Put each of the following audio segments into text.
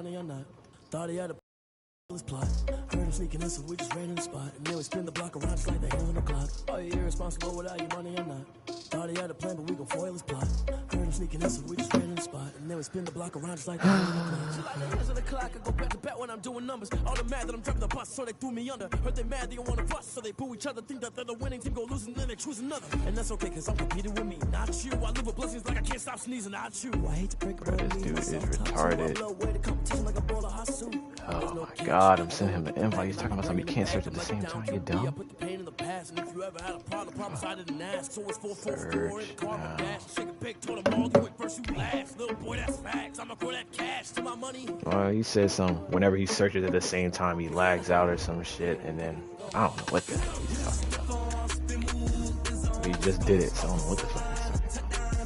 money or not. Thought he had a plot. Heard him sneaking in, so we just ran in the spot. And then we spin the block around just like the hell in the clock. Are you irresponsible without your money or not? Thought he had a plan, but we gon' foil his plot. Heard him sneaking in, so we just ran in the spot. And then we spin the block around just like the hell in the clock. So like the hands of the clock, I go back to back when I'm doing numbers. All the mad that I'm driving the bus, so they threw me under. Heard they mad, they don't wanna bust, so they boo each other. Think that they're the winning team, go losing, then they choose another. And that's okay, cause I'm competing with me, not you. I live with blessings like I can't stop sneezing, not you. I hate to break Bro, this dude is retarded. Oh my god, I'm sending him the invite. He's talking about something you can't search at the same time. You dumb. Search now. He says some. Whenever he searches at the same time, he lags out or some shit, and then I don't know what the hell he's talking about. He just did it, so I don't know what the fuck he's talking about.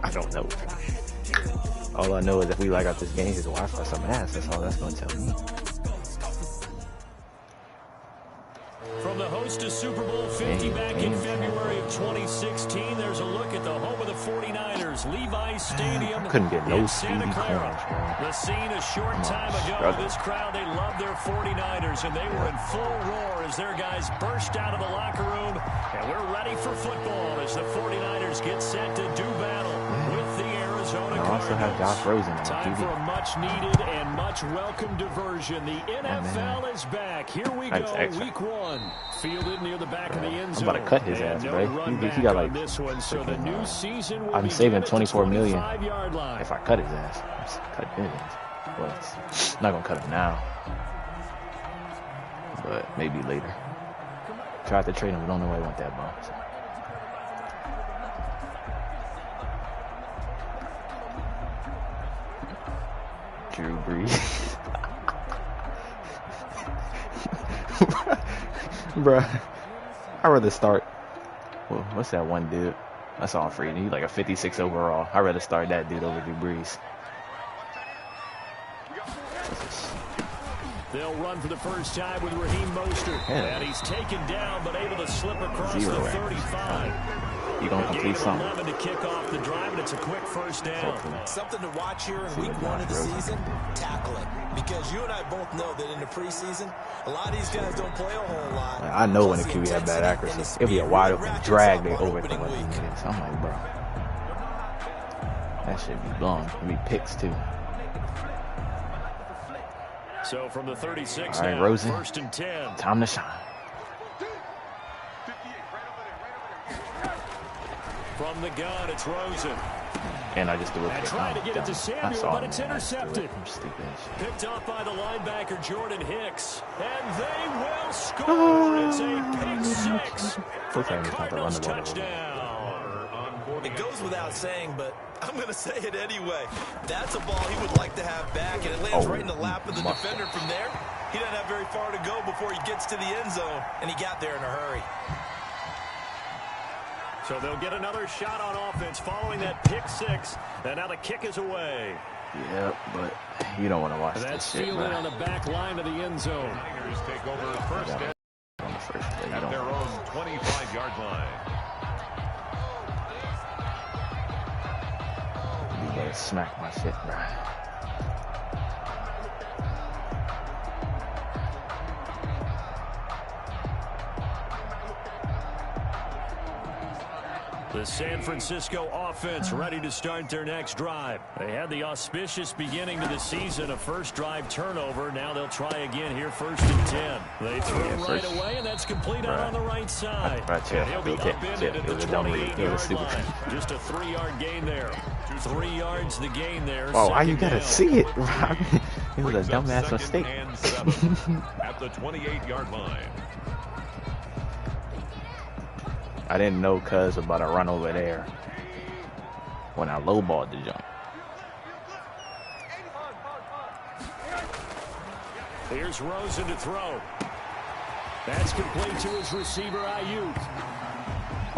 I don't know. All I know is if we lag out this game, his Wi-Fi some ass. That's all that's going to tell me. From the host to Super Bowl 50 back in February of 2016, there's a look at the home of the 49ers, Levi's Stadium couldn't get no in Santa Clara. The scene a short time ago, this crowd, they love their 49ers, and they were in full roar as their guys burst out of the locker room. And we're ready for football as the 49ers get set to do battle with the Arizona I also have Josh Rosen on Time TV. for a much-needed and much-welcome diversion. The NFL is back. Here we go, Week 1. Fielded near the back of the end zone. I'm about to cut his ass, bro. He got like this one, so the new season will I'm saving $24 million line. if I cut his ass. Cut his ass. Well, I'm not gonna cut him now, but maybe later. Tried to trade him, but don't know why I want that bump. So. Drew Brees. Bruh, I'd rather start. Well, what's that one dude? I saw him free. He's like a 56 overall. I'd rather start that dude over Drew Brees. They'll run for the first time with Raheem Mostert. And he's taken down, but able to slip across the 35. You gonna complete something? 11 to kick off the drive, and it's a quick first down. Something to watch here in week 1 of the season, tackling. Because you and I both know that in the preseason, a lot of these guys don't play a whole lot. I know when the QB have bad accuracy. It'll be a wide open drag, they overthrow it. So I'm like, bro, that should be blown. It'll be picks too. So from the 36 all right, now, Rosen, 1st and 10. Time to shine. From the gun, it's Rosen. And I just threw it. And trying to get it to Samuel, but it's intercepted. Picked off by the linebacker, Jordan Hicks. And they will score. It's a pick six for the Cardinals touchdown. It goes without saying, but I'm going to say it anyway. That's a ball he would like to have back, and it lands right in the lap of the defender from there. He doesn't have very far to go before he gets to the end zone, and he got there in a hurry. So they'll get another shot on offense following that pick six. And now the kick is away. Yeah, but you don't want to watch That's this shit, fielded bro. on the back line of the end zone. Tigers take over first down on the first play. at their own 25-yard line. You better smack my shit, bro. The San Francisco offense ready to start their next drive. They had the auspicious beginning to the season, a first drive turnover. Now they'll try again here, 1st and 10. They throw right away, and that's complete out on the right side. Yeah. He'll be upended at the 28-yard line. Just a 3-yard gain there. 3 yards the gain there. Oh, why you gotta see it? It was a dumbass mistake. At the 28-yard line. I didn't know Cuz was about to run over there when I lowballed the jump. Here's Rosen to throw. That's complete to his receiver, Ayuk.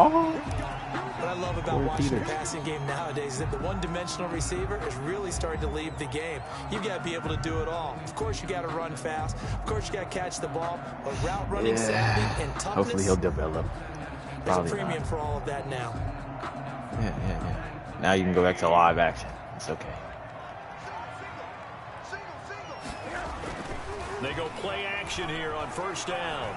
Oh. What I love about watching the passing game nowadays is that the one-dimensional receiver is really starting to leave the game. You've got to be able to do it all. Of course, you got to run fast. Of course, you got to catch the ball. But route running savvy and toughness. Hopefully, he'll develop. There's a premium for all of that now. Yeah. Now you can go back to live action. It's okay. They go play action here on first down.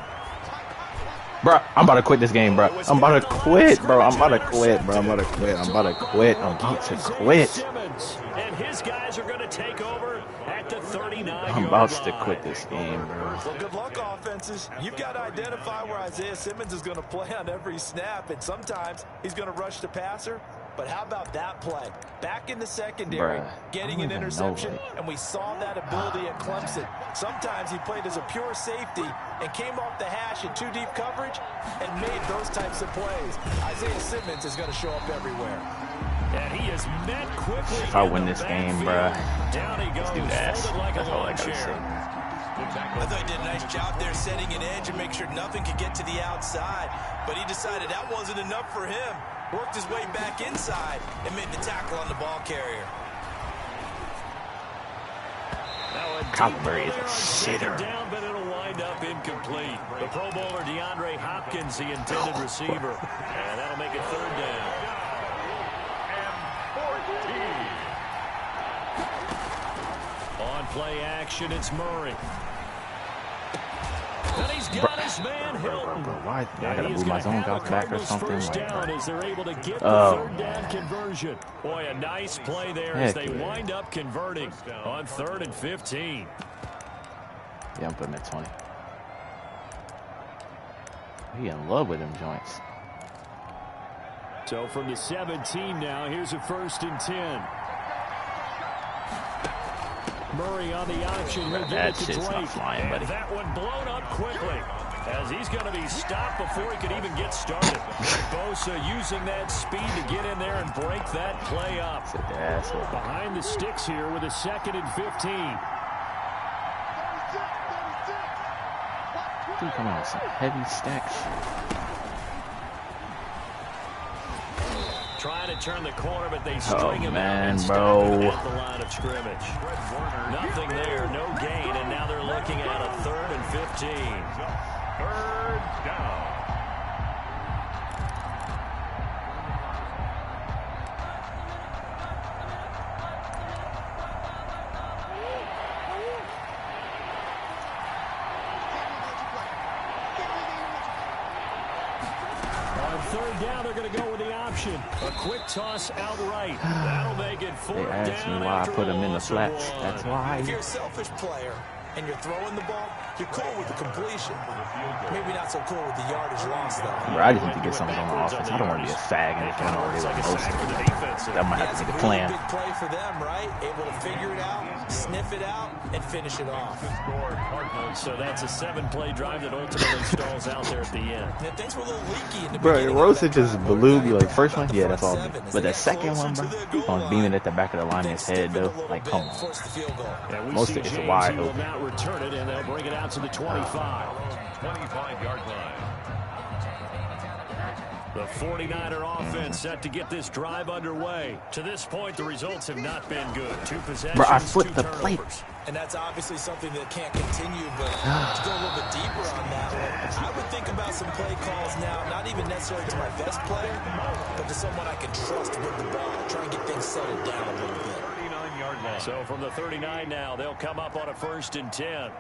Bro, I'm about to quit this game, bro. I'm about to quit, bro. I'm about to quit, bro. I'm about to quit. I'm about to quit. I'm about to quit. And his guys are going to take over at the 39. I'm about to quit this game, bro. Well, good luck, offenses. You've got to identify where Isaiah Simmons is going to play on every snap, and sometimes he's going to rush the passer. But how about that play? Back in the secondary, getting an interception, and we saw that ability at Clemson. Sometimes he played as a pure safety and came off the hash in too deep coverage and made those types of plays. Isaiah Simmons is going to show up everywhere. And he is met quickly. If I win this game, bruh, down he goes, do that. like That's all I gotta chair. say. I thought he did a nice job there setting an edge and make sure nothing could get to the outside. But he decided that wasn't enough for him. Worked his way back inside and made the tackle on the ball carrier. Kyler Murray is a shitter. Down, but it'll wind up incomplete. The Pro Bowler DeAndre Hopkins, the intended receiver. And that'll make it third down. On play action, it's Murray. And he's got his man Hilton. Why? I gotta move my zone guys back or something. Down as they're able to get the third down conversion. Boy, a nice play there as they wind up converting on 3rd and 15. Yeah, I'm putting him at 20. He in love with them joints. So from the 17 now, here's a 1st and 10. Murray on the option. That shit's not flying, buddy. That one blown up quickly as he's going to be stopped before he could even get started. Bosa using that speed to get in there and break that play up. Behind the sticks here with a 2nd and 15. Dude, come on, some heavy stacks. Trying to turn the corner, but they string him out and bro. At the line of scrimmage. Nothing there, no gain, and now they're looking at a 3rd and 15. 3rd down. On 3rd down, they're going to go with the option. A quick toss outright. That'll make it 4th down. They asked me why I put him in the flats. That's why. If you're a selfish player and you're throwing the ball, you're cool with the completion. Maybe not so cool with the yardage loss, though. Bro, I just need to get something on the offense. I don't want to be a fag in the final or that might have to be the plan. Big play for them, right? Able to figure it out, sniff it out, and finish it off. So that's a 7-play drive that ultimately stalls out there at the end. Yeah, things were a little leaky in the Bro, Rosa just blew me. Like, first one, yeah, that's all. But the second one, bro, keep on beaming at the back of the lineman's head, though. Like, come on. Most of it's wide open. Now return it, and they'll bring it out to the 25. 25-yard line. The 49er offense set to get this drive underway. To this point, the results have not been good. 2 possessions, Bro, I flipped 2 the plate. And that's obviously something that can't continue, but to go a little bit deeper on that one, I would think about some play calls now, not even necessarily to my best player, but to someone I can trust with the ball, try and get things settled down a little bit. 39-yard line. So from the 39 now, they'll come up on a 1st and 10.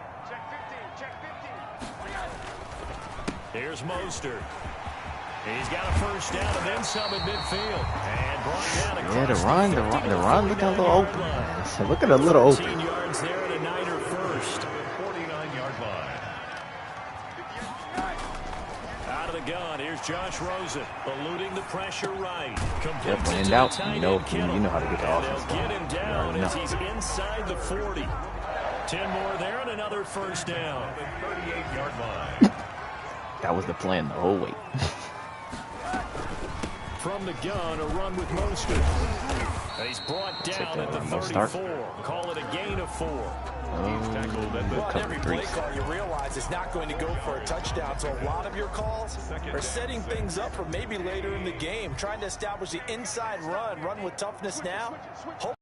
Here's Mostert. He's got a 1st down and then some at midfield. And brought down the run looking a little open. Looking a little open. 14 yards there and a Niner 1st. 49-yard line. Out of the gun, here's Josh Rosen, eluding the pressure right. Yep, when in doubt, you know how to get the offense. They'll get him down as he's inside the 40. 10 more there and another 1st down. 38-yard line. That was the plan the whole way. From the gun, a run with Mostert. He's brought down at the 34. Call it a gain of 4. Every play call you realize is not going to go for a touchdown, so a lot of your calls are setting things up for maybe later in the game, trying to establish the inside run with toughness now. Hope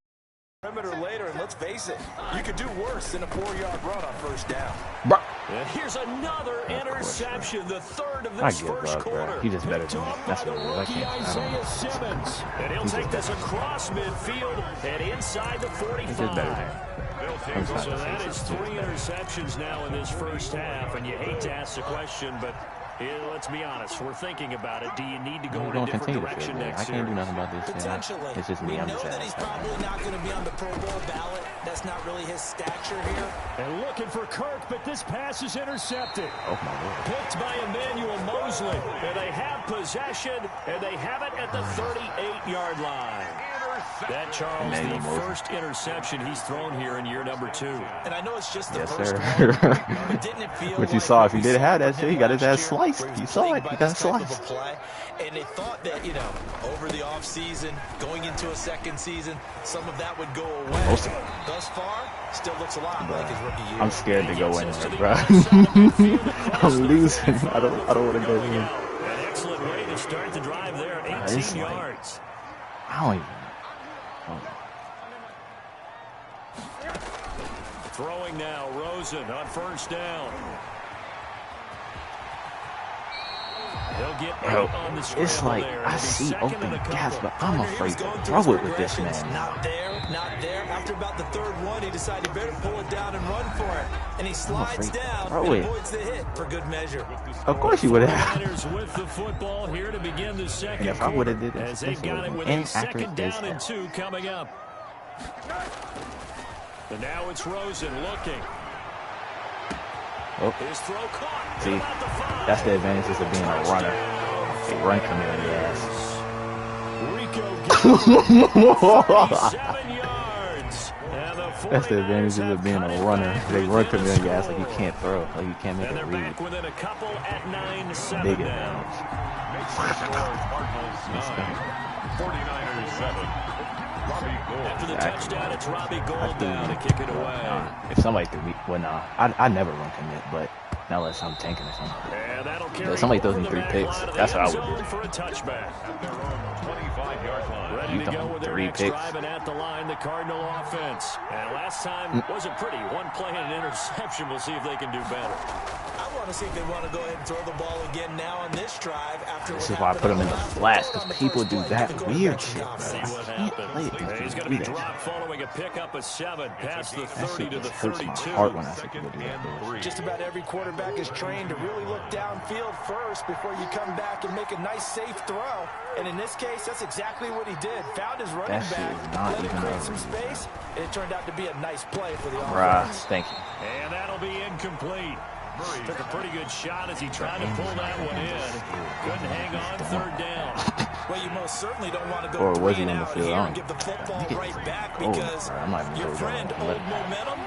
perimeter later, and let's face it, you could do worse than a 4-yard run on 1st down. Bro. And here's another interception, the third of I this give first up, quarter. bro. He just better than me. That's what it is. I can't. I don't know. Simmons. And he'll take this across midfield and inside the 45. He's just better than me. So that is 3 interceptions now in this first half, and you hate to ask the question, but let's be honest. We're thinking about it. Do you need to go in a different direction next year? I can't do nothing about this. Potentially. It's just me. We I'm know just that he's probably not going to be on the Pro Bowl ballot. That's not really his stature here. And looking for Kirk, but this pass is intercepted. Oh, my Lord. Picked by Emmanuel Mosley. And they have possession, and they have it at the 38-yard line. That, Charles, the first interception he's thrown here in year number 2. And I know it's just the Yes, first sir. one, but didn't it feel But you like saw if he we didn't have saw that shit, he got his ass last sliced. year, You saw it. by He got this type of a sliced. play? And they thought that, over the offseason, going into a second season, some of that would go away. Most of it. Thus far, still looks a lot like his rookie year. I'm scared to go in there, bro. I'm losing. I don't want to go in. An excellent way to start the drive there, 18 yards. I don't even. Throwing now, Rosen on first down. He'll get Bro, on the it's like there. I see open gaps, but I'm afraid to throw it with this man. Not there. After about the third one, he decided he better pull it down and run for it. And he slides down and avoids the hit for good measure. Of course he would have. With the football here to begin the second And if I would have did that, as they got it with a second down and 2 coming up. And now it's Rosen looking. Oh. His throw caught. See, that's the advantages of being a runner. A run coming in the ass. Rico 7 yards. That's the advantages of being a runner. They run coming in the ass like you can't throw, like you can't make a read. Back within a couple at 9-7 Big now. advantage. 49ers 7. After the touchdown, it's Robbie Gould down to kick it away. If somebody threw me, well, nah, I never run commit, but not unless I'm tanking or something. And that'll carry If somebody throws me 3 picks, that's what I would do. For a touchback. 25-yard line. Ready to go with their 3 next picks. drive, and at the line, the Cardinal offense. And last time wasn't pretty. 1 play and an interception. We'll see if they can do better. I want to see if they want to go ahead and throw the ball again now on this drive. After This is why I put them in the flats, because people do that weird shit, bro. See what happens. He's going to be dropped following a pickup of 7 past the 30 to the 32. Hurts my heart when I see people do that. Just about every quarterback is trained to really look downfield first before you come back and make a nice, safe throw. And in this case, that's exactly what he did. Found his running That shit back, is not let him even create over. some space, and it turned out to be a nice play for the Bruh, offense. thank you. And that'll be incomplete. Took a pretty good shot as he tried to pull that one in. Couldn't hang on, 3rd down. Well, you most certainly don't want to go Or was he 3 on the out field? here I and don't give the football know. right back Oh, because bro, I'm not even your sure friend, he's old gonna let it momentum,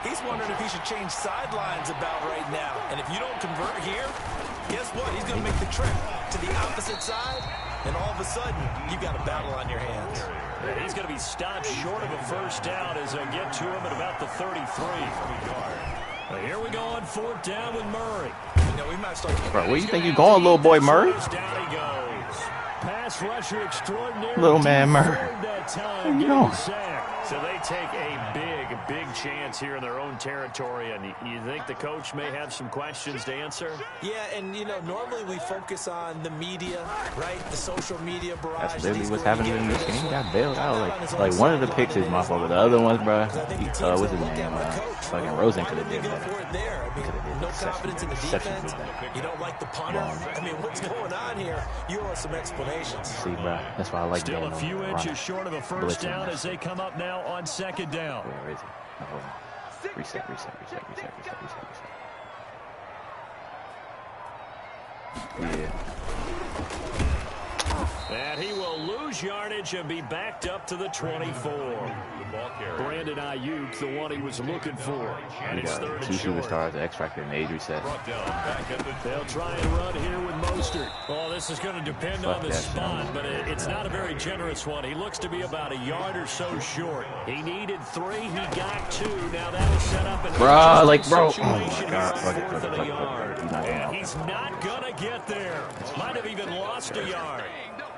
he's wondering if he should change sidelines about right now. And if you don't convert here, guess what? He's going to make the trip to the opposite side, and all of a sudden, you've got a battle on your hands. And he's going to be stopped short of a first down as they get to him at about the 33. Well, here we go on 4th down with Murray. You know, we might start. Bro, where you think you going, little boy Murray? Down he goes. Pass rusher extraordinary. Little man Murray. That time, Where you getting going? sacked. So they take a big chance here in their own territory. And you think the coach may have some questions to answer? Yeah, and, normally we focus on the media, right? The social media barrage. That's literally what's happening in this game. He got bailed out. Like one of the picks is my fault, but the other ones, bro, what's his name? Fucking Rosen could have did better. He could have did No confidence in the exception defense. with that. You don't like the punter. I mean, what's going on here? You owe us some explanations. See, bro, that's why I like Still being a few on inches running. short of a first Blitzing. down as they come up now on 2nd down. Where is he? Oh, hold on. Reset. Yeah. And he will lose yardage and be backed up to the 24. Brandon Ayuk, the one he was looking for. And We it's got 3rd two and short. superstars, the X Factor, and age reset. They'll try and run here with Mostert. Well, this is going to depend on the that shit. spot, but it's not a very generous one. He looks to be about a yard or so short. He needed 3. He got 2. Now that'll set up an Bruh, like, bro. situation Oh, my God. here, Fuck it. 4th and a yard. He's not getting And out he's there. not going to get there. Might have even lost a yard.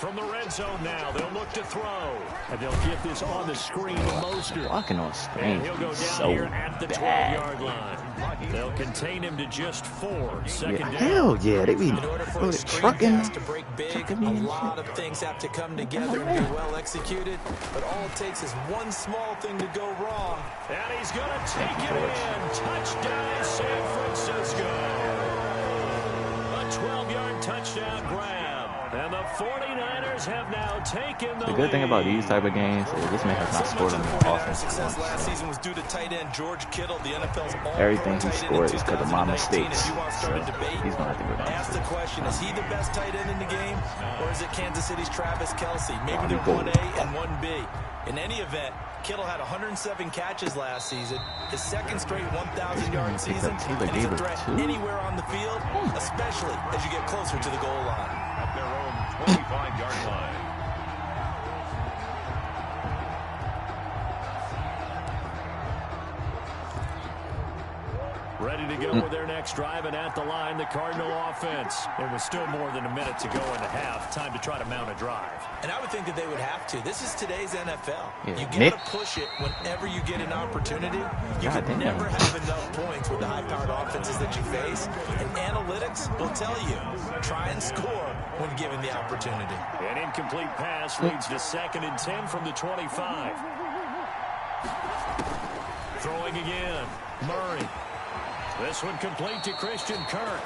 From the red zone now, they'll look to throw. And they'll get this on the screen to Mostert. Blocking on screen. And he'll go down so here at the 12-yard line. They'll contain him to just 4. Second down. Hell yeah, they be In order for the screen trucking. pass to break big, a lot of things have to come together and be well executed. But all it takes is one small thing to go wrong. And he's going to take it in. Touchdown, San Francisco. A 12-yard touchdown grab. And the 49ers have now taken the good thing about these type of games is this man has not scored on the offense. Success last season was due to tight end George Kittle, the NFL's Everything he scored is because of my mistakes. So he's going to have to go down. Ask the question, is he the best tight end in the game? Or is it Kansas City's Travis Kelce? Maybe they're 1A and 1B. In any event, Kittle had 107 catches last season, his second straight 1,000-yard season, and he's a threat anywhere on the field, especially as you get closer to the goal line. At their own 25-yard line. Ready to go with their next drive, and at the line, the Cardinal offense. There was still more than a minute to go in the half. Time to try to mount a drive. And I would think that they would have to. This is today's NFL. Yeah, You got to push it whenever you get an opportunity. You can never have enough points with the high-powered offenses that you face. And analytics will tell you, try and score when given the opportunity. An incomplete pass leads to 2nd and 10 from the 25. Throwing again. Murray. This one complete to Christian Kirk.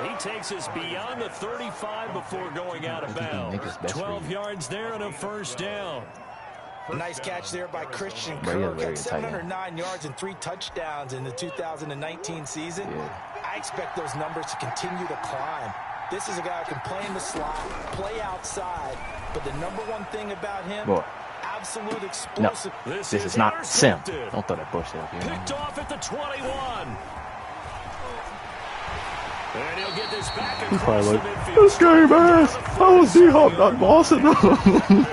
He takes us beyond the 35 before going out of bounds. 12 yards there and a first down. Nice catch there by Christian Kirk. Had 709 yards and 3 touchdowns in the 2019 season. I expect those numbers to continue to climb. This is a guy who can play in the slot, play outside, but the number one thing about him, absolute explosive. No, this is not Sim. Don't throw that bullshit up here. Picked off at the 21. And he'll get this back across the midfield. This game ass. How was D-Hop not bossing him?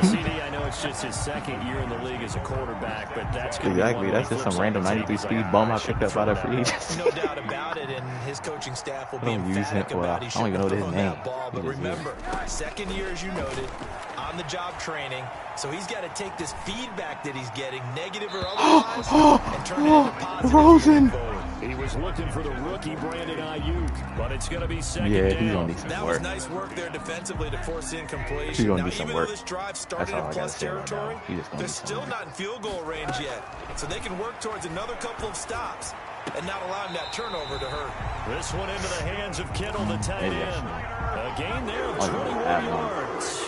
CD, I know it's just his 2nd year in the league as a quarterback, but that's exactly. That's just some random 93 speed bum I picked up out of free agency. No doubt about it, and his coaching staff will be emphatic about he I don't even know his name. Ball, but remember, 2nd year, as you noted, on-the-job training, so he's got to take this feedback that he's getting, negative or otherwise, and turn it into positive. Rosen. He was looking for the rookie Brandon Ayuk, but it's going to be 2nd down. He's gonna need some that work. was nice work there defensively to force incompletion. He's gonna now, need some even work. though this drive started in plus territory, they're still not in field goal range yet, so they can work towards another couple of stops and not allowing that turnover to hurt. This one into the hands of Kittle, the tight end. A gain there of 21 yards.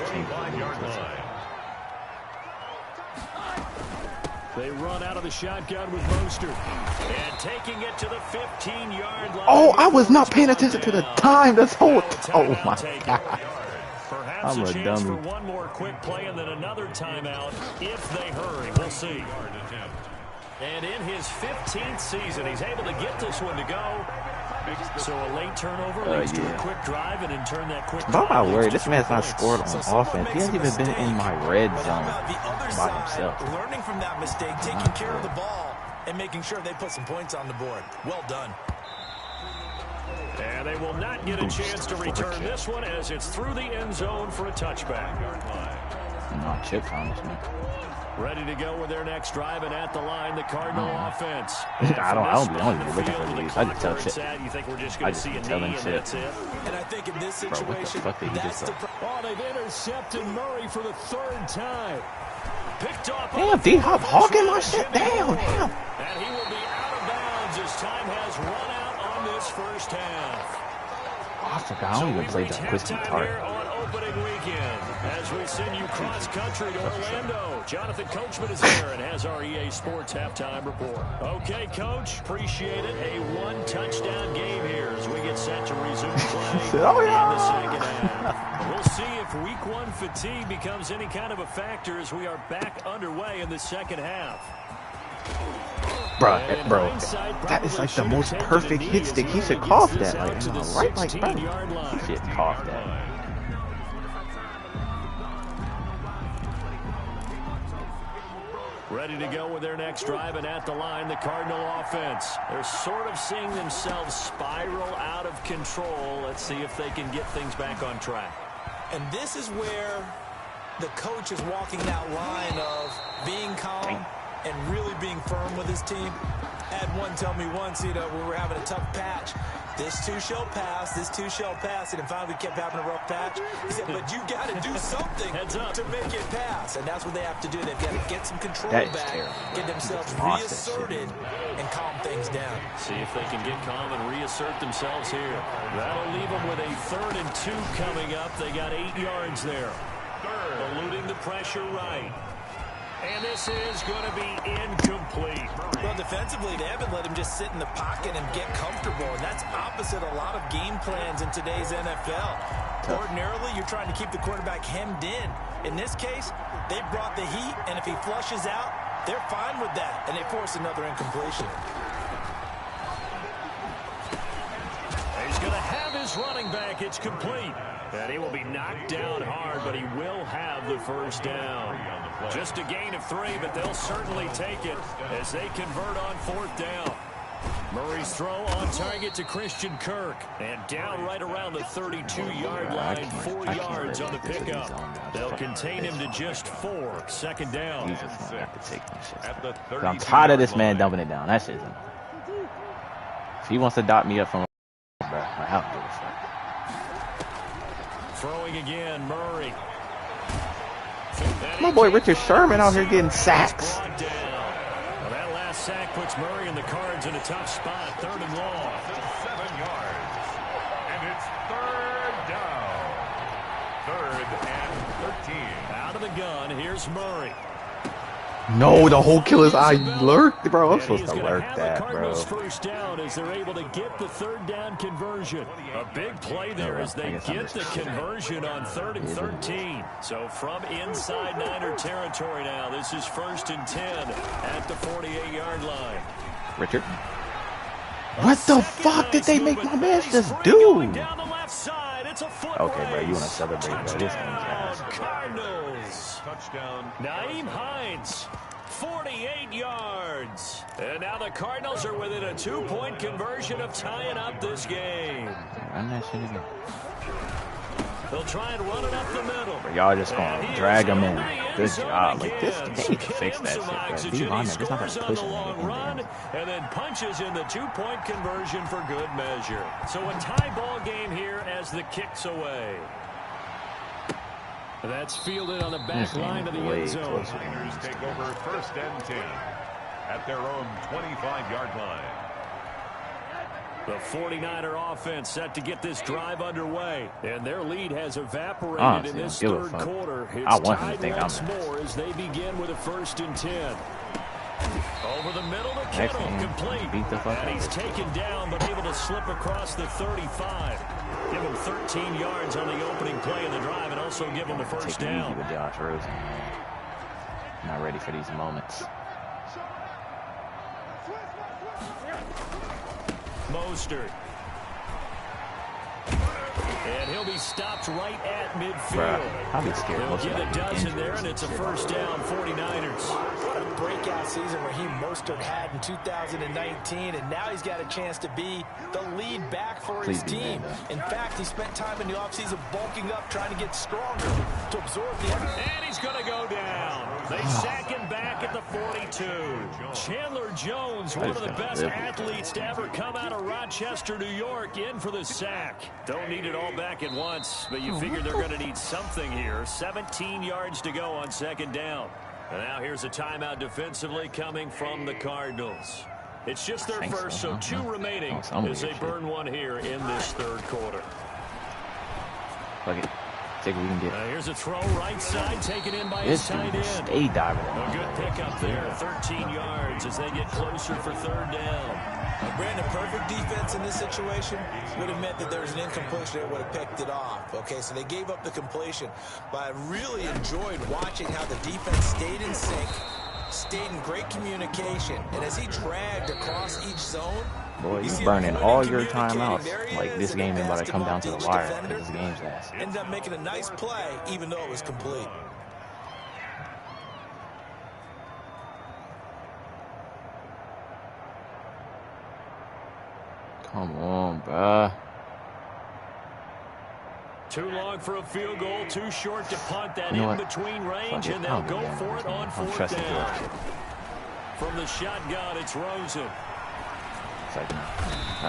25-yard line. They run out of the shotgun with Mostert. And taking it to the 15-yard line. Oh, I was not paying attention to the time. This whole oh my god. Perhaps I'm a a chance dummy. for one more quick play and then another timeout if they hurry. We'll see. And in his 15th season, he's able to get this one to go. So a late turnover leads to a quick drive, and in turn that quick drive. I'm not worried. This man's not scored on offense. He hasn't even been in my red zone by himself. Learning from that mistake, taking care of the ball, and making sure they put some points on the board. Well done. And they will not get a chance to return this one as it's through the end zone for a touchback. No, Chip Thomas, man. Ready to go with their next drive, and at the line, the Cardinal offense. I don't even look at these. I just tell Chip. You think we're just going to see a knee and that's it? And I think in this situation, that's the Oh, they've intercepted Murray for the 3rd time. Picked off. Damn, D-Hop hawking my shit down. Damn. And he will be out of bounds as time has run out on this first half. Oh, I forgot. I don't even play that Crispy Tart. On opening weekend, as we send you cross country to Orlando, Jonathan Coachman is here and has our EA Sports halftime report. Okay, Coach, appreciate it. A 1-touchdown game here as we get set to resume play Oh, in the second half. We'll see if week 1 fatigue becomes any kind of a factor as we are back underway in the second half. Bro, that is like the most perfect hit stick. He should cough that. Like, right, like, bro. He should cough that. Ready to go with their next drive, and at the line, the Cardinal offense. They're sort of seeing themselves spiral out of control. Let's see if they can get things back on track. And this is where the coach is walking that line of being calm and really being firm with his team. I had one tell me once, we were having a tough patch. This too shall pass. This too shall pass. And finally, we kept having a rough patch. He said, but you got to do something to make it pass. And that's what they have to do. They've got to get some control back, get themselves reasserted, and calm things down. See if they can get calm and reassert themselves here. That'll leave them with a 3rd and 2 coming up. They got 8 yards there. Eluding the pressure right. And this is going to be incomplete. Well, defensively, they haven't let him just sit in the pocket and get comfortable. And that's opposite a lot of game plans in today's NFL. Ordinarily, you're trying to keep the quarterback hemmed in. In this case, they brought the heat, and if he flushes out, they're fine with that. And they force another incompletion. He's going to have his running back. It's complete. And he will be knocked down hard, but he will have the first down. Just a gain of 3, but they'll certainly take it as they convert on 4th down. Murray's throw on target to Christian Kirk. And down right around the 32-yard line, 4 yards on the pickup. They'll contain him to just 4. 2nd down. I'm tired of this man dumping it down. That isn't. If he wants to dot me up from bro, I have to do this. Throwing again, Murray. My boy Richard Sherman out here getting sacks. Well, that last sack puts Murray and the Cards in a tough spot. 3rd and long. 7 yards. And it's 3rd down. 3rd and 13. Out of the gun, here's Murray. No, the whole killer's eye lurked, bro. I'm supposed to lurk that, bro. First down as they're able to get the 3rd down conversion. A big play there as they get the conversion on 3rd and 13. So from inside Niner territory now, this is 1st and 10 at the 48-yard line. Richard. What the fuck did they make my man just do? Down the left side. It's a foot okay, bro, you want to race. celebrate, bro. This game's ass. Cardinals. Touchdown. Naeem Hines, 48 yards. And now the Cardinals are within a 2-point conversion of tying up this game. Run that shit again. They'll try and run it up the middle. Y'all just gonna drag them in. Good job. Like this, they need to fix that shit, bro. D-line, just not gonna push them run, and then punches in the 2-point conversion for good measure. So a tie ball game here as the kick's away. That's fielded on the back line of the end zone. Niners take over 1st and 10 at their own 25-yard line. The 49er offense set to get this drive underway, and their lead has evaporated in this 3rd quarter. It's tied once more as they begin with a 1st and 10. Over the middle to Kittle, complete. And he's taken down, but able to slip across the 35. Give him 13 yards on the opening play of the drive, and also give him the first down. With Josh Rosen, not ready for these moments. Mostert. And he'll be stopped right at midfield. I'll be scared. They'll get a dozen there, and it's a first down, 49ers. What a breakout season Raheem Mostert had in 2019, and now he's got a chance to be the lead back for his team. In fact, he spent time in the offseason bulking up, trying to get stronger to absorb the effort. And he's going to go down. They sack him back at the 42. Chandler Jones, one of the best athletes to ever come out of Rochester, New York, in for the sack. Don't need it all back at once, but you figure they're going to need something here. 17 yards to go on 2nd down. And now here's a timeout defensively coming from the Cardinals. It's just their first, so 2 remaining as they burn one here in this 3rd quarter. Fuck it. Take what we can get. Here's a throw right side taken in by his tight end. Stay diving. A good pickup there, 13 yards as they get closer for 3rd down. Brandon, perfect defense in this situation would have meant that there was an incompletion. They would have picked it off. Okay, so they gave up the completion. But I really enjoyed watching how the defense stayed in sync, stayed in great communication. And as he dragged across each zone, boy, you burning all your timeouts. Like this game is about to come down to the wire. This game's ass. Ended up making a nice play, even though it was complete. Come on, bruh. Too long for a field goal, too short to punt that in between range, and they'll go for it on 4th down. From the shotgun, it's Rosen.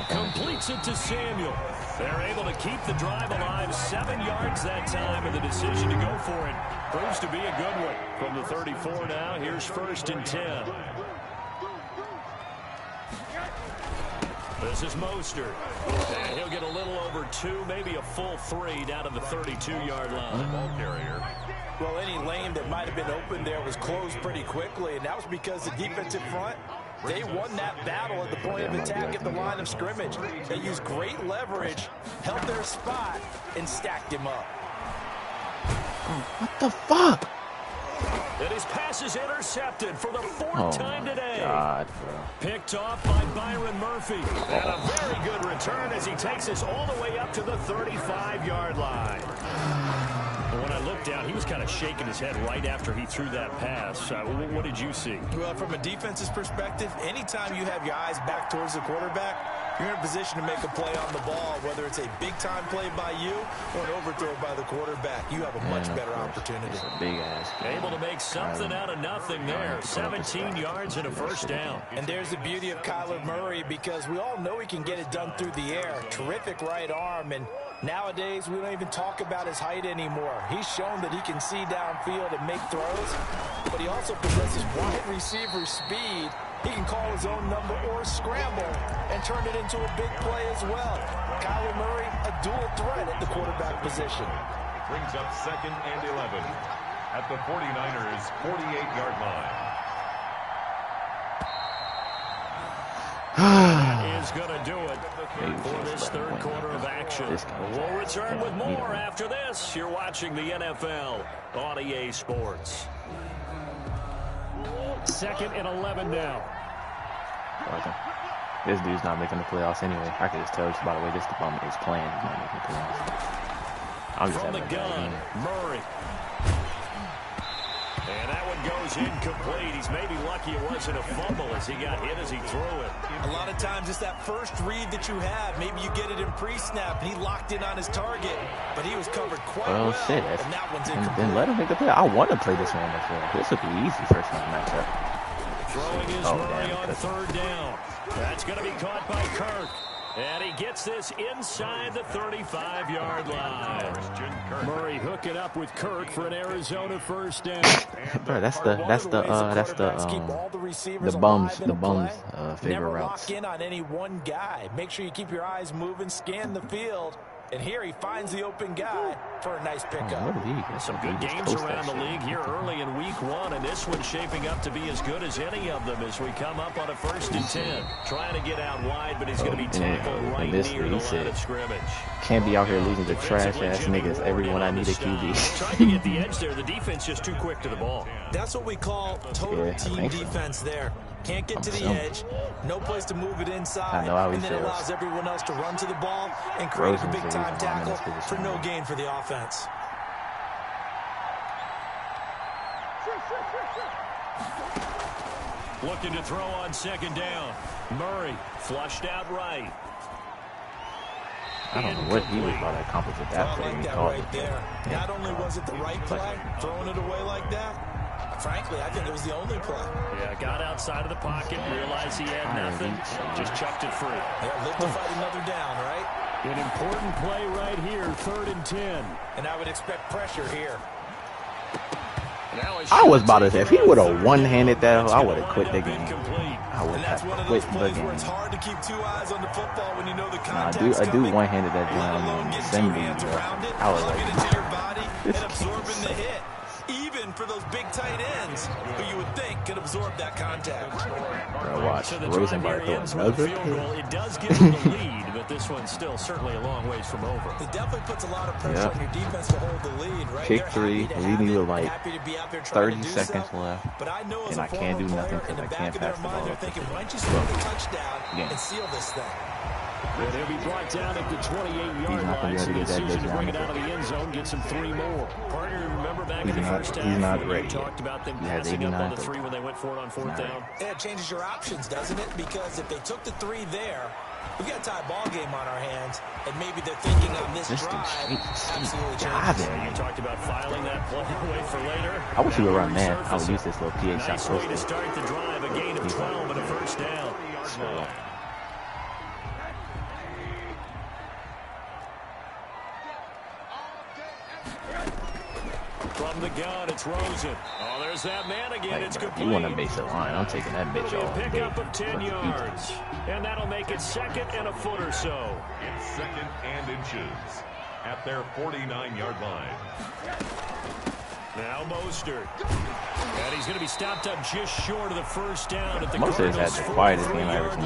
Completes it to Samuel. They're able to keep the drive alive, 7 yards that time, and the decision to go for it proves to be a good one. From the 34 now, here's 1st and 10. This is Mostert. And he'll get a little over 2, maybe a full 3 down to the 32-yard line. Ball carrier. Well, any lane that might have been open there was closed pretty quickly, and that was because the defensive front, they won that battle at the point of attack at the line of scrimmage. They used great leverage, held their spot, and stacked him up. What the fuck? And his pass is intercepted for the 4th time today. God, bro. Picked off by Byron Murphy. And a very good return as he takes us all the way up to the 35-yard line. When I looked down, he was kind of shaking his head right after he threw that pass. What did you see? Well, from a defense's perspective, anytime you have your eyes back towards the quarterback, you're in a position to make a play on the ball, whether it's a big-time play by you or an overthrow by the quarterback. You have a much better opportunity. Big ass. Able to make something out of nothing there. 17 yards and a 1st down. And there's the beauty of Kyler Murray, because we all know he can get it done through the air. Terrific right arm, and nowadays we don't even talk about his height anymore. He's shown that he can see downfield and make throws, but he also possesses wide receiver speed. He can call his own number or scramble and turn it into a big play as well. Kyler Murray, a dual threat at the quarterback position. Brings up 2nd and 11 at the 49ers' 48-yard line. That is going to do it for this 3rd quarter of action. We'll return with more after this. You're watching the NFL on EA Sports. 2nd and 11 now. This dude's not making the playoffs anyway. I can just tell just by the way this department is playing. He's not making the playoffs. I'm just from the gun, Murray. And that one goes incomplete. He's maybe lucky it wasn't a fumble as he got hit as he threw it. A lot of times it's that first read that you have. Maybe you get it in pre-snap, and he locked in on his target, but he was covered quite well. Shit, and that one's incomplete. Then let him make the play. I want to play this one. This would be easy first round matchup. Throwing is Murray on 3rd down. That's going to be caught by Kirk. And he gets this inside the 35-yard line. Murray hooking up with Kirk for an Arizona 1st down. Bro, that's the bums favorite routes. Lock in on any one guy. Make sure you keep your eyes moving, scan the field. And here he finds the open guy for a nice pickup. Some good games around the league here early in week 1, and this one's shaping up to be as good as any of them as we come up on a 1st and 10. Trying to get out wide, but he's going to be tackled right near the line of scrimmage. Can't be out here losing to trash-ass niggas. Everyone I need a QB. Trying to get the edge there. The defense just too quick to the ball. That's what we call total team defense there. Can't get to the edge, no place to move it inside, and then allows everyone else to run to the ball and create a big-time tackle for no gain for the offense. Looking to throw on 2nd down. Murray flushed out right. I don't know what he was about to accomplish with that play. Like that right there. Not only was it the right play, throwing it away like that, frankly, I think it was the only play. Yeah, got outside of the pocket, realized he had nothing, just chucked it free. Yeah, live to fight another down, right? An important play right here, 3rd and 10. And I would expect pressure here. I was about to say, if he would have one-handed that, I would have quit the game. I would have quit the game. It's hard to keep 2 eyes on the football when you know the contact's I do one-handed that down and send me. I was like, and absorbing the hit. Even for those big tight ends who you would think could absorb that contact. Bro, watch. Rosenberg throwing another pick. It does give them the lead, but this one's still certainly a long ways from over. It definitely puts a lot of pressure on your defense to hold the lead, right? Kick 3, leading with like 30 seconds left, and I can't do nothing because I can't pass the ball. Thinking, why don't you score the touchdown and seal this thing? And he'll be brought down at the 28-yard line. So the decision to bring it out of the end zone gets him 3 more. Partner, remember back in the first half, he's not ready. Talked about them passing up on the 3 when they went for it on 4th down. Yeah, it changes your options, doesn't it? Because if they took the 3 there, we've got a tie ball game on our hands, and maybe they're thinking on this drive. Absolutely changes. You talked about filing that play away for later. I wish he would run man. I would use this little PA shot. Nice way to start the drive. A gain of 12 and a first down. From the gun, it's Rosen. Oh, there's that man again. It's complete. You want to base the line. I'm taking that bitch off. Pickup of 10 yards. And that'll make it 2nd and a foot or so. It's 2nd and inches at their 49-yard line. Now Mostert. And he's going to be stopped up just short of the first down at the Mostert has had the quietest game I've ever seen.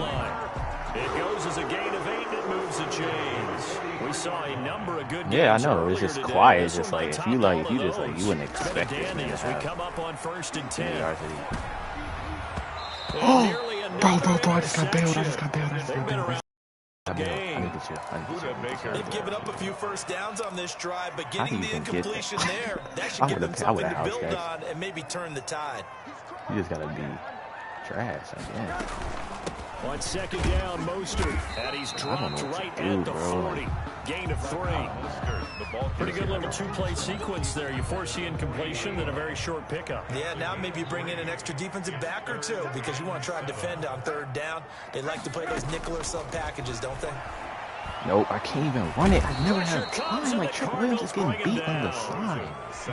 It goes as a gain of 8 and it moves the chains. We saw a number of good games. Yeah, I know. It's just quiet. It's just like if you you wouldn't expect this man to as we come up on 1st and 10. Bro, I just got bailed. They've given up a few first downs on this drive, but getting the incompletion there, that should give them something to build on and maybe turn the tide. You just gotta be trash, I guess. On 2nd down, Mostert. And he's dropped right at the 40. Gain of 3. Pretty good little 2-play sequence there. You force the incompletion, then a very short pickup. Yeah, now maybe you bring in an extra defensive back or 2 because you want to try and defend on 3rd down. They like to play those nickel or sub packages, don't they? Nope, I can't even run it. I never have time. Like, Trent Williams is getting beat on the side.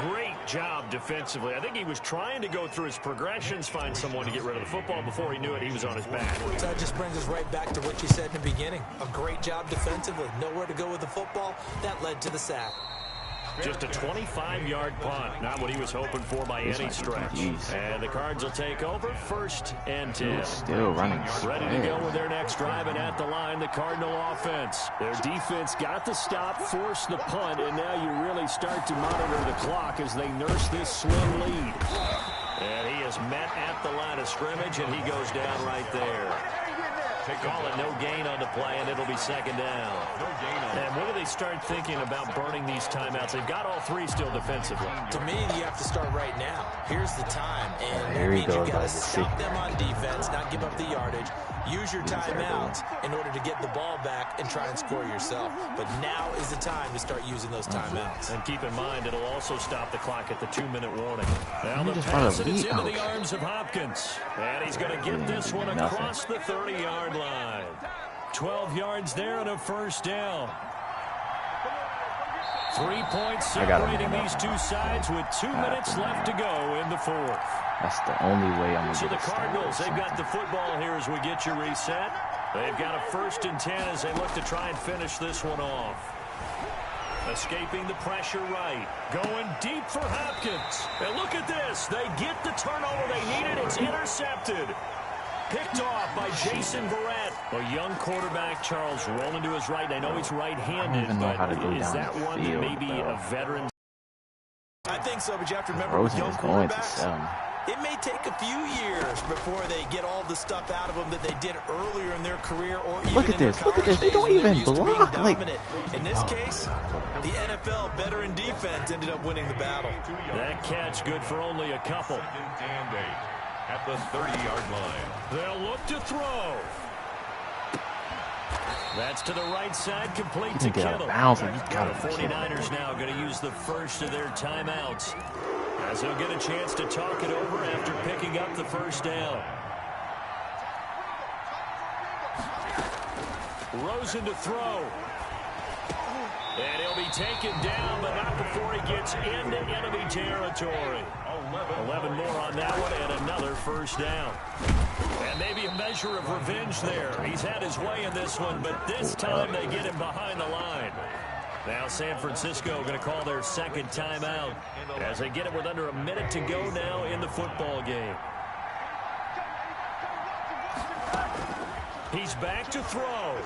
Great job defensively. I think he was trying to go through his progressions, find someone to get rid of the football. Before he knew it, he was on his back. So that just brings us right back to what you said in the beginning. A great job defensively. Nowhere to go with the football. That led to the sack. Just a 25-yard punt. Not what he was hoping for by any stretch. And the Cards will take over 1st and 10. Still running. Ready to go with their next drive, and at the line, the Cardinal offense. Their defense got the stop, forced the punt, and now you really start to monitor the clock as they nurse this slim lead. And he is met at the line of scrimmage, and he goes down right there. Call it no gain on the play, and it'll be 2nd down. And when do they start thinking about burning these timeouts? They've got all 3 still defensively. To me, you have to start right now. Here's the time. And that means you got to stop them on defense, not give up the yardage. Use your timeouts in order to get the ball back and try and score yourself. But now is the time to start using those timeouts. And keep in mind, it'll also stop the clock at the 2-minute warning. Now the pass, it's into the arms of Hopkins. And he's going to get this one across the 30-yard line. 12 yards there and a first down. 3 points separating these two sides with 2 minutes left to go in the 4th. That's the only way I'm going to get it. So the Cardinals, they've got the football here as we get you reset. They've got a 1st and 10 as they look to try and finish this one off. Escaping the pressure right. Going deep for Hopkins. And look at this. They get the turnover they needed. It's intercepted. Picked off by Jason Verrett. A young quarterback, Charles, rolling to his right. I know he's right-handed, but is that one that maybe a veteran? I think so, but you have to remember with young quarterbacks, it may take a few years before they get all the stuff out of them that they did earlier in their career or even look at this. Look at this. They don't even block. Like, in this case, the NFL veteran defense ended up winning the battle. That catch good for only a couple. At the 30-yard line. They'll look to throw. That's to the right side, complete to Kittle. The 49ers now going to use the first of their timeouts, as they'll get a chance to talk it over after picking up the first down. Rosen to throw. And he'll be taken down, but not before he gets into enemy territory. 11 more on that one, and another first down. And maybe a measure of revenge there. He's had his way in this one, but this time they get him behind the line. Now San Francisco going to call their 2nd timeout as they get it with under a minute to go now in the football game. He's back to throw.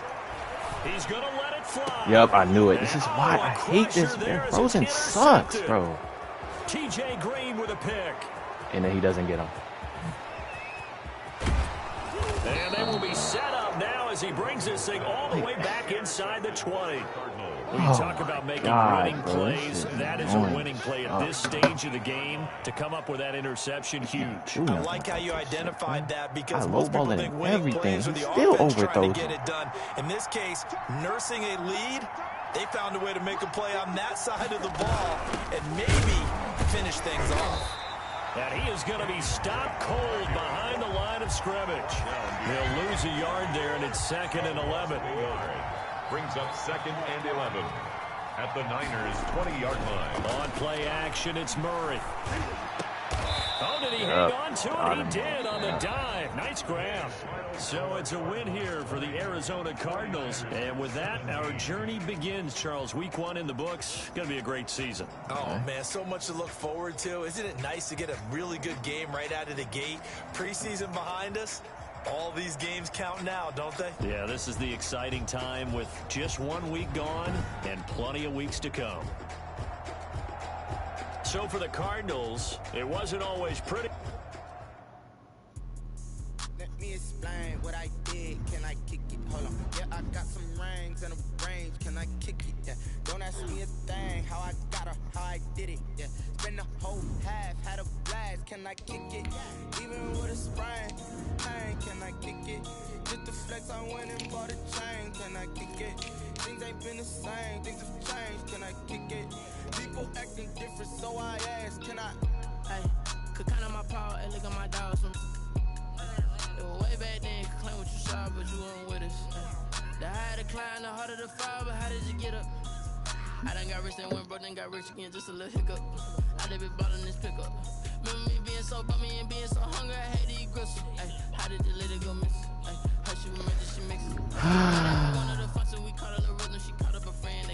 He's going to let it fly. Yep, I knew it. This is why I hate this, man. Rosen sucks, bro. TJ Green with a pick. And then he doesn't get him. And they will be set up now as he brings this thing all the way back inside the 20. When you talk about making winning plays, that is a winning play at this stage of the game. To come up with that interception, huge. I like how you identified that because most people think winning everything. plays are the Still offense trying overthrows. to get it done. In this case, nursing a lead, they found a way to make a play on that side of the ball and maybe finish things off. And he is going to be stopped cold behind the line of scrimmage. He'll lose a yard there, and it's 2nd and 11. Brings up 2nd and 11 at the Niners' 20-yard line. On play action, it's Murray. Oh, did he hang on to it? He did on the dive. Nice grab. So it's a win here for the Arizona Cardinals. And with that, our journey begins, Charles. Week 1 in the books. Going to be a great season. Oh, man, so much to look forward to. Isn't it nice to get a really good game right out of the gate? Preseason behind us. All these games count now, don't they? Yeah, this is the exciting time with just 1 week gone and plenty of weeks to come. So for the Cardinals, it wasn't always pretty. Let me explain what I did. Can I kick it? Hold on. Yeah, I got some rings and a range. Can I kick it? Yeah. Don't ask me a thing. How I got her, how I did it. Yeah. Spend the whole half, had a blast. Can I kick it? Even with a sprain. Pain, can I kick it? Just the flex, I went and bought a chain. Can I kick it? Things ain't been the same. Things have changed. Can I kick it? People acting different, so I ask. Can I? Hey, could count on my power and look at my dogs. It was way back then, could claim what you saw, but you weren't with us. The higher the climb, the harder the fall, but how did you get up? I done got rich and went broke, then got rich again, just a little hiccup. I done been bought on this pickup. Remember me being so bummy and being so hungry, I had to eat gristle. Ay, how did the lady go miss? Ay, how she remember she mixed it?